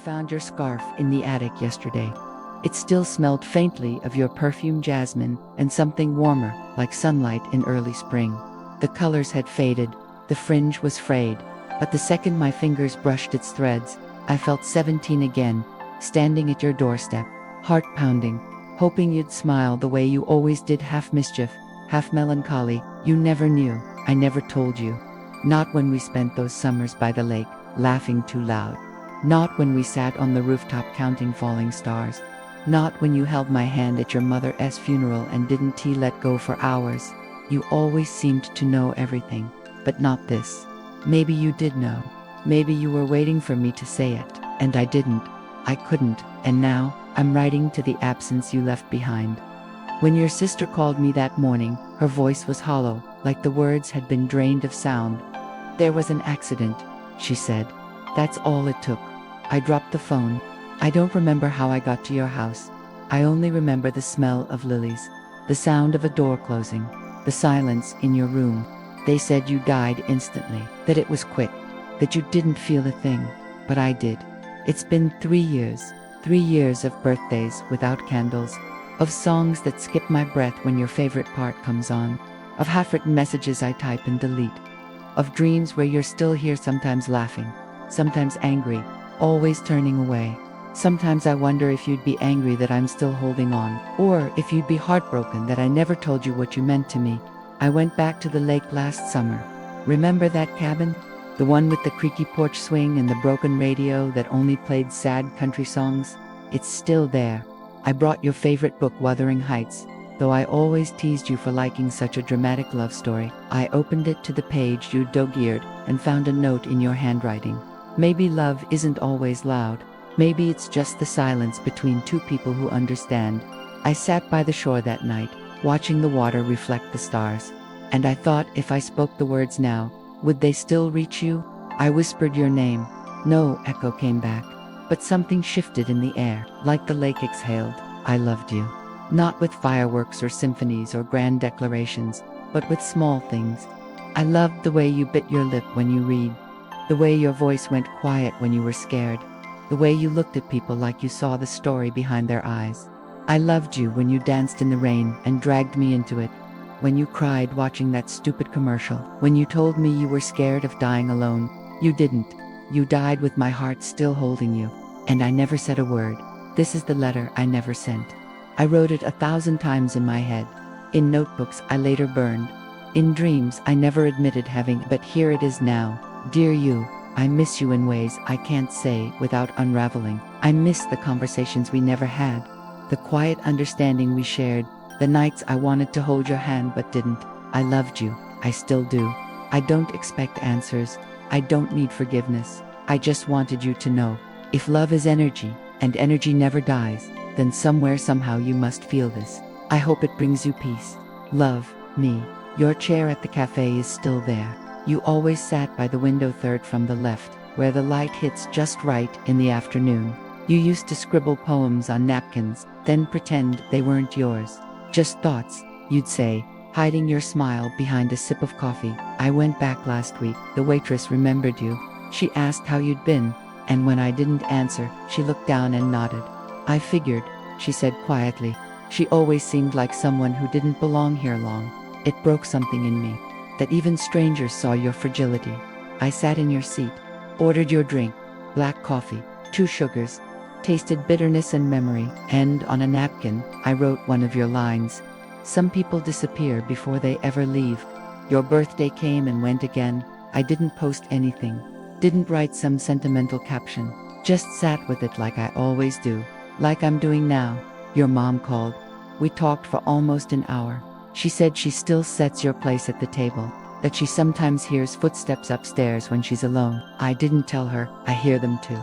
found your scarf in the attic yesterday. It still smelled faintly of your perfume jasmine and something warmer, like sunlight in early spring. The colors had faded, the fringe was frayed, but the second my fingers brushed its threads, I felt 17 again, standing at your doorstep, heart pounding, hoping you'd smile the way you always did, half mischief, half melancholy. You never knew, I never told you. Not when we spent those summers by the lake, laughing too loud. Not when we sat on the rooftop counting falling stars. Not when you held my hand at your mother's funeral and didn't let go for hours. You always seemed to know everything, but not this. Maybe you did know. Maybe you were waiting for me to say it, and I didn't. I couldn't, and now, I'm writing to the absence you left behind. When your sister called me that morning, her voice was hollow, like the words had been drained of sound. "There was an accident," she said. "That's all it took." I dropped the phone. I don't remember how I got to your house. I only remember the smell of lilies, the sound of a door closing, the silence in your room. They said you died instantly, that it was quick, that you didn't feel a thing, but I did. It's been 3 years, 3 years of birthdays without candles, of songs that skip my breath when your favorite part comes on, of half-written messages I type and delete, of dreams where you're still here, sometimes laughing, sometimes angry, always turning away. Sometimes I wonder if you'd be angry that I'm still holding on, or if you'd be heartbroken that I never told you what you meant to me. I went back to the lake last summer. Remember that cabin? The one with the creaky porch swing and the broken radio that only played sad country songs? It's still there. I brought your favorite book, Wuthering Heights, though I always teased you for liking such a dramatic love story. I opened it to the page you'd dog-eared and found a note in your handwriting. Maybe love isn't always loud. Maybe it's just the silence between two people who understand. I sat by the shore that night, watching the water reflect the stars, and I thought if I spoke the words now, would they still reach you? I whispered your name. No echo came back, but something shifted in the air, like the lake exhaled. I loved you. Not with fireworks or symphonies or grand declarations, but with small things. I loved the way you bit your lip when you read, the way your voice went quiet when you were scared, the way you looked at people like you saw the story behind their eyes. I loved you when you danced in the rain and dragged me into it, when you cried watching that stupid commercial, when you told me you were scared of dying alone. You didn't. You died with my heart still holding you, and I never said a word. This is the letter I never sent. I wrote it 1,000 times in my head, in notebooks I later burned, in dreams I never admitted having, but here it is now. Dear you, I miss you in ways I can't say without unraveling. I miss the conversations we never had, the quiet understanding we shared, the nights I wanted to hold your hand but didn't. I loved you. I still do. I don't expect answers. I don't need forgiveness. I just wanted you to know, if love is energy, and energy never dies, then somewhere somehow you must feel this. I hope it brings you peace. Love, me. Your chair at the cafe is still there. You always sat by the window, third from the left, where the light hits just right in the afternoon. You used to scribble poems on napkins, then pretend they weren't yours. Just thoughts, you'd say, hiding your smile behind a sip of coffee. I went back last week. The waitress remembered you. She asked how you'd been, and when I didn't answer, she looked down and nodded. I figured, she said quietly. She always seemed like someone who didn't belong here long. It broke something in me, that even strangers saw your fragility. I sat in your seat, ordered your drink, black coffee, 2 sugars, tasted bitterness and memory, and on a napkin, I wrote one of your lines. Some people disappear before they ever leave. Your birthday came and went again. I didn't post anything, didn't write some sentimental caption, just sat with it like I always do, like I'm doing now. Your mom called. We talked for almost an hour. She said she still sets your place at the table, that she sometimes hears footsteps upstairs when she's alone. I didn't tell her. I hear them too.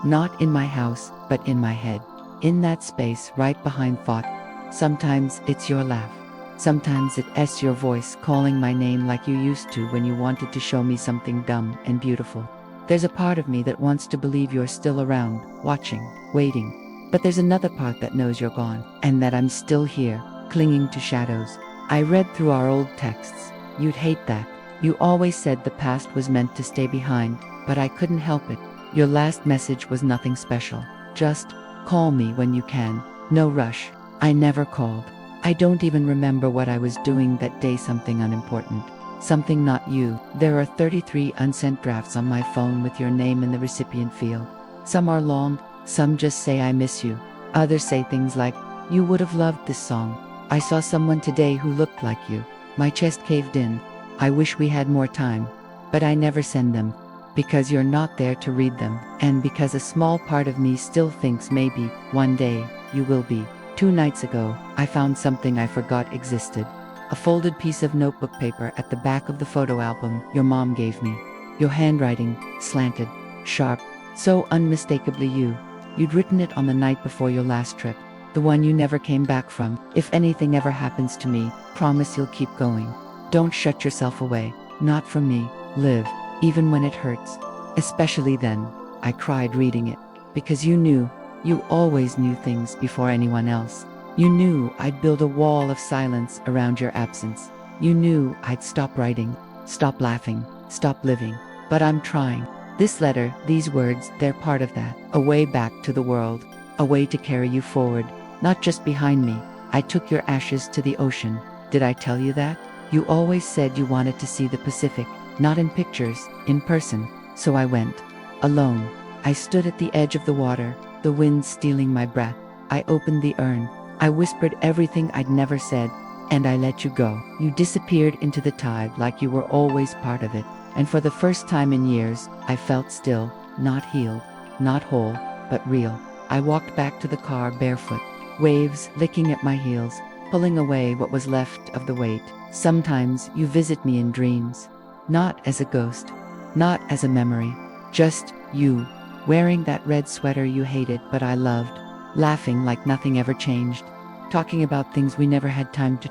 Not in my house, but in my head. In that space right behind thought. Sometimes it's your laugh. Sometimes it's your voice calling my name like you used to when you wanted to show me something dumb and beautiful. There's a part of me that wants to believe you're still around, watching, waiting. But there's another part that knows you're gone, and that I'm still here, clinging to shadows. I read through our old texts. You'd hate that. You always said the past was meant to stay behind, but I couldn't help it. Your last message was nothing special. Just, call me when you can. No rush. I never called. I don't even remember what I was doing that day. Something unimportant. Something not you. There are 33 unsent drafts on my phone with your name in the recipient field. Some are long, some just say I miss you. Others say things like, you would have loved this song. I saw someone today who looked like you. My chest caved in. I wish we had more time. But I never send them. Because you're not there to read them. And because a small part of me still thinks maybe, one day, you will be. 2 nights ago, I found something I forgot existed. A folded piece of notebook paper at the back of the photo album your mom gave me. Your handwriting, slanted, sharp, so unmistakably you. You'd written it on the night before your last trip. The one you never came back from. If anything ever happens to me, promise you'll keep going. Don't shut yourself away. Not from me. Live, even when it hurts. Especially then. I cried reading it. Because you knew. You always knew things before anyone else. You knew I'd build a wall of silence around your absence. You knew I'd stop writing, stop laughing, stop living. But I'm trying. This letter, these words, they're part of that. A way back to the world. A way to carry you forward. Not just behind me. I took your ashes to the ocean. Did I tell you that? You always said you wanted to see the Pacific. Not in pictures, in person. So I went. Alone. I stood at the edge of the water, the wind stealing my breath. I opened the urn. I whispered everything I'd never said. And I let you go. You disappeared into the tide like you were always part of it. And for the first time in years, I felt still, not healed, not whole, but real. I walked back to the car barefoot. Waves licking at my heels, pulling away what was left of the weight. Sometimes you visit me in dreams. Not as a ghost. Not as a memory. Just you. Wearing that red sweater you hated but I loved. Laughing like nothing ever changed. Talking about things we never had time to.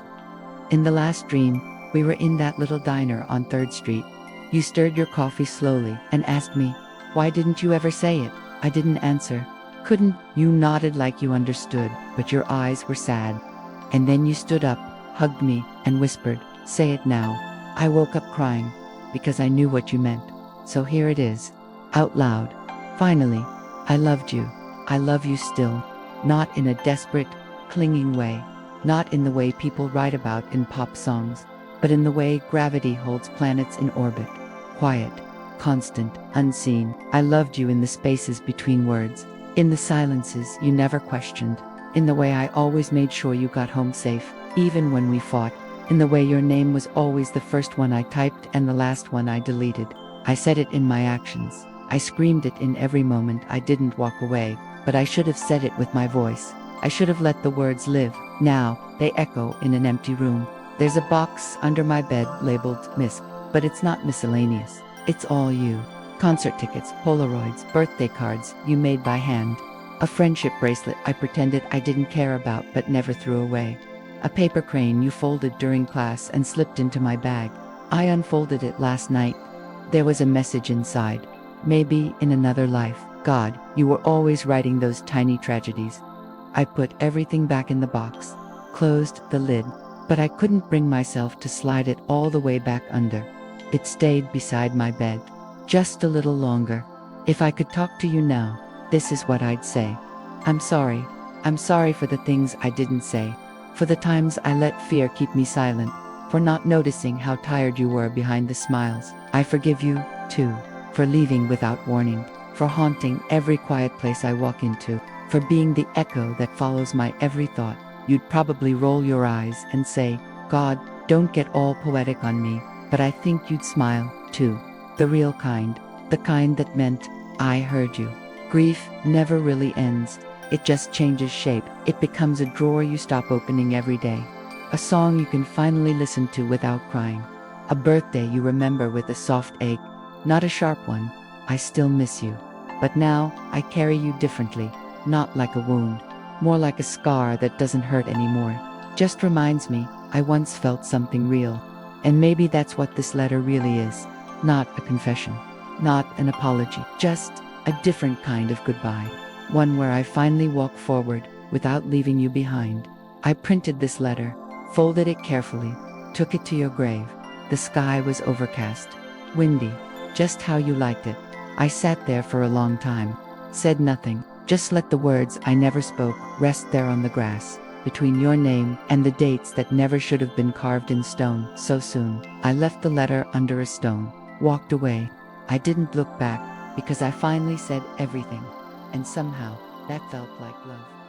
In the last dream, we were in that little diner on 3rd Street. You stirred your coffee slowly and asked me, why didn't you ever say it? I didn't answer. Couldn't. You nodded like you understood, but your eyes were sad. And then you stood up, hugged me, and whispered, say it now. I woke up crying, because I knew what you meant. So here it is. Out loud. Finally. I loved you. I love you still. Not in a desperate, clinging way. Not in the way people write about in pop songs. But in the way gravity holds planets in orbit. Quiet. Constant. Unseen. I loved you in the spaces between words. In the silences you never questioned. In the way I always made sure you got home safe, even when we fought. In the way your name was always the first one I typed and the last one I deleted. I said it in my actions. I screamed it in every moment. I didn't walk away, but I should have said it with my voice. I should have let the words live. Now, they echo in an empty room. There's a box under my bed labeled Miss, but it's not miscellaneous. It's all you. Concert tickets, Polaroids, birthday cards you made by hand. A friendship bracelet I pretended I didn't care about but never threw away. A paper crane you folded during class and slipped into my bag. I unfolded it last night. There was a message inside. Maybe in another life. God, you were always writing those tiny tragedies. I put everything back in the box, closed the lid, but I couldn't bring myself to slide it all the way back under. It stayed beside my bed. Just a little longer. If I could talk to you now, this is what I'd say. I'm sorry. I'm sorry for the things I didn't say. For the times I let fear keep me silent. For not noticing how tired you were behind the smiles. I forgive you, too. For leaving without warning. For haunting every quiet place I walk into. For being the echo that follows my every thought. You'd probably roll your eyes and say, God, don't get all poetic on me. But I think you'd smile, too. The real kind. The kind that meant, I heard you. Grief never really ends. It just changes shape. It becomes a drawer you stop opening every day. A song you can finally listen to without crying. A birthday you remember with a soft ache. Not a sharp one. I still miss you. But now, I carry you differently. Not like a wound. More like a scar that doesn't hurt anymore. Just reminds me, I once felt something real. And maybe that's what this letter really is. Not a confession. Not an apology. Just a different kind of goodbye. One where I finally walk forward, without leaving you behind. I printed this letter, folded it carefully, took it to your grave. The sky was overcast. Windy. Just how you liked it. I sat there for a long time, said nothing, just let the words I never spoke rest there on the grass, between your name and the dates that never should have been carved in stone so soon. I left the letter under a stone, walked away. I didn't look back, because I finally said everything, and somehow that felt like love.